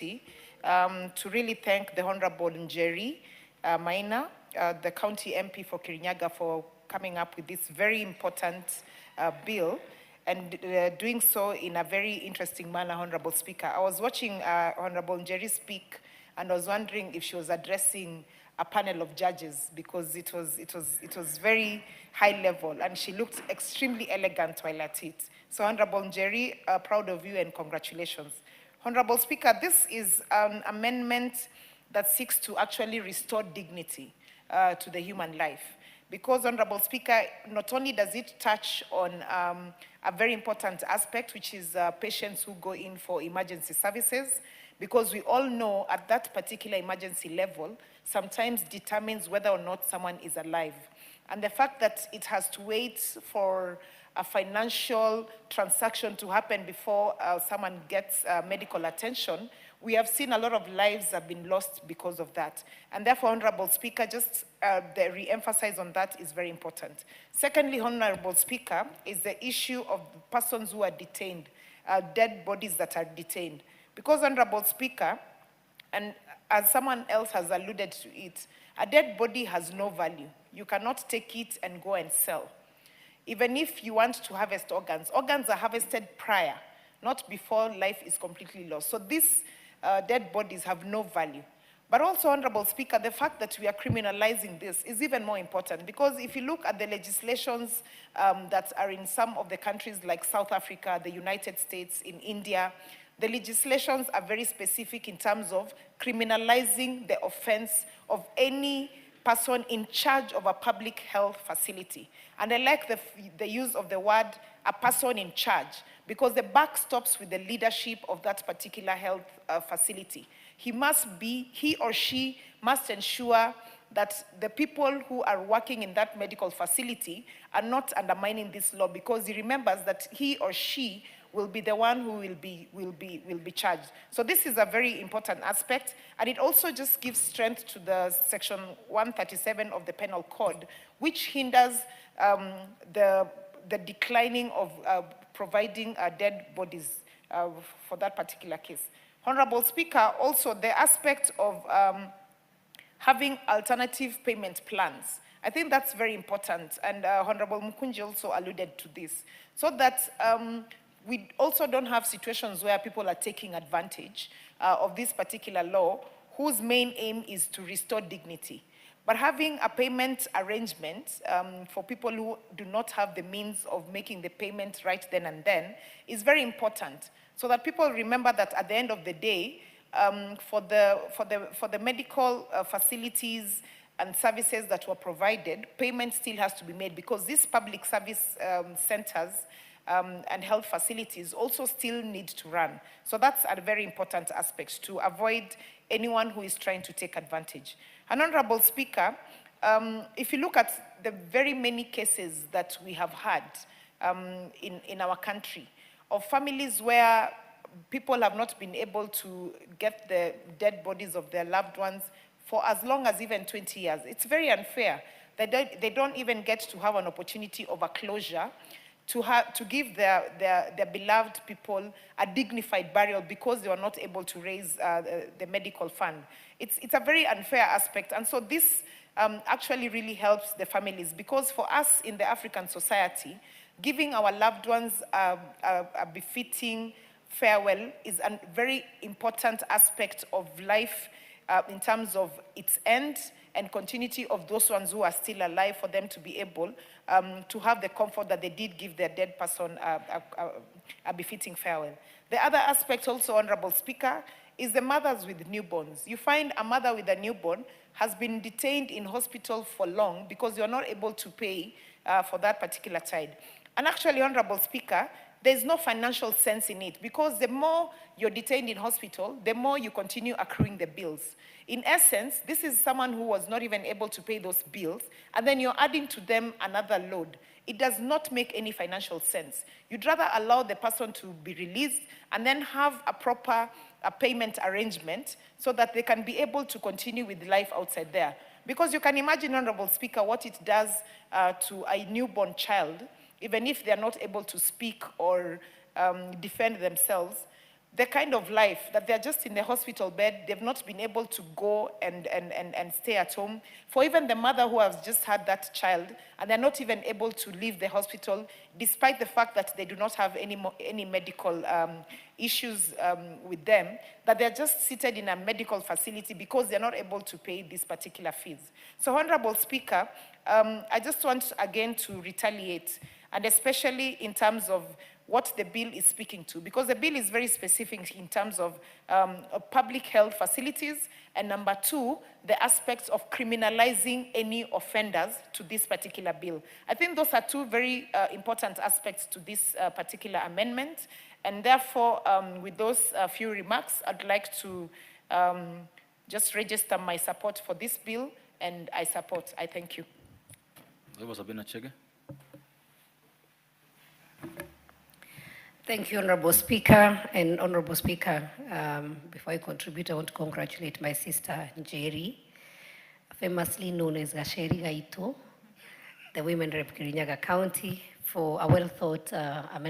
to really thank the Honorable Njeri Maina, the County MP for Kirinyaga, for coming up with this very important bill and doing so in a very interesting manner, Honorable Speaker. I was watching Honorable Njeri speak, and I was wondering if she was addressing a panel of judges, because it was very high level, and she looked extremely elegant while at it. So Honorable Njeri, proud of you and congratulations. Honorable Speaker, this is an amendment that seeks to actually restore dignity to the human life. Because, Honorable Speaker, not only does it touch on a very important aspect, which is patients who go in for emergency services, because we all know at that particular emergency level, sometimes determines whether or not someone is alive. And the fact that it has to wait for a financial transaction to happen before someone gets medical attention, we have seen a lot of lives have been lost because of that. And therefore, Honorable Speaker, just the re-emphasize on that is very important. Secondly, Honorable Speaker, is the issue of persons who are detained, dead bodies that are detained. Because, Honorable Speaker, and as someone else has alluded to it, a dead body has no value. You cannot take it and go and sell. Even if you want to harvest organs, organs are harvested prior, not before life is completely lost. So these dead bodies have no value. But also, Honorable Speaker, the fact that we are criminalizing this is even more important, because if you look at the legislations that are in some of the countries like South Africa, the United States, in India, the legislations are very specific in terms of criminalizing the offense of any person in charge of a public health facility. And I like the use of the word a person in charge, because the buck stops with the leadership of that particular health facility. He or she must ensure that the people who are working in that medical facility are not undermining this law, because he remembers that he or she will be the one who will be charged. So this is a very important aspect, and it also just gives strength to the section 137 of the Penal Code, which hinders the declining of providing dead bodies for that particular case. Honorable Speaker, also the aspect of having alternative payment plans. I think that's very important, and Honorable Mukunji also alluded to this, so that we also don't have situations where people are taking advantage of this particular law, whose main aim is to restore dignity. But having a payment arrangement for people who do not have the means of making the payment right then and then is very important, so that people remember that at the end of the day, for the medical facilities and services that were provided, payment still has to be made, because these public service centers and health facilities also still need to run. So that's a very important aspect, to avoid anyone who is trying to take advantage. And Honorable Speaker, if you look at the very many cases that we have had in our country, of families where people have not been able to get the dead bodies of their loved ones for as long as even 20 years, it's very unfair. They don't even get to have an opportunity of a closure, to give their beloved people a dignified burial, because they were not able to raise the medical fund. It's a very unfair aspect, and so this actually really helps the families, because for us in the African society, giving our loved ones a befitting farewell is a very important aspect of life in terms of its end and continuity of those ones who are still alive, for them to be able to have the comfort that they did give their dead person a befitting farewell. The other aspect also, Honorable Speaker, is the mothers with newborns. You find a mother with a newborn has been detained in hospital for long because you're not able to pay for that particular child. And actually, Honorable Speaker, there's no financial sense in it, because the more you're detained in hospital, the more you continue accruing the bills. In essence, this is someone who was not even able to pay those bills, and then you're adding to them another load. It does not make any financial sense. You'd rather allow the person to be released and then have a proper payment arrangement, so that they can be able to continue with life outside there. Because you can imagine, Honorable Speaker, what it does to a newborn child, even if they're not able to speak or defend themselves. the kind of life that they're just in the hospital bed, they've not been able to go and stay at home. For even the mother who has just had that child, and they're not even able to leave the hospital, despite the fact that they do not have any medical issues with them, that they're just seated in a medical facility because they're not able to pay these particular fees. So, Honorable Speaker, I just want again to retaliate, and especially in terms of what the bill is speaking to, because the bill is very specific in terms of public health facilities, and number two, the aspects of criminalizing any offenders to this particular bill. I think those are two very important aspects to this particular amendment, and therefore, with those few remarks, I'd like to just register my support for this bill, and I thank you. Thank you, Honorable Speaker. And Honorable Speaker, before I contribute, I want to congratulate my sister, Njeri, famously known as Gasheri Gaito, the Women Rep Kirinyaga County, for a well-thought amendment.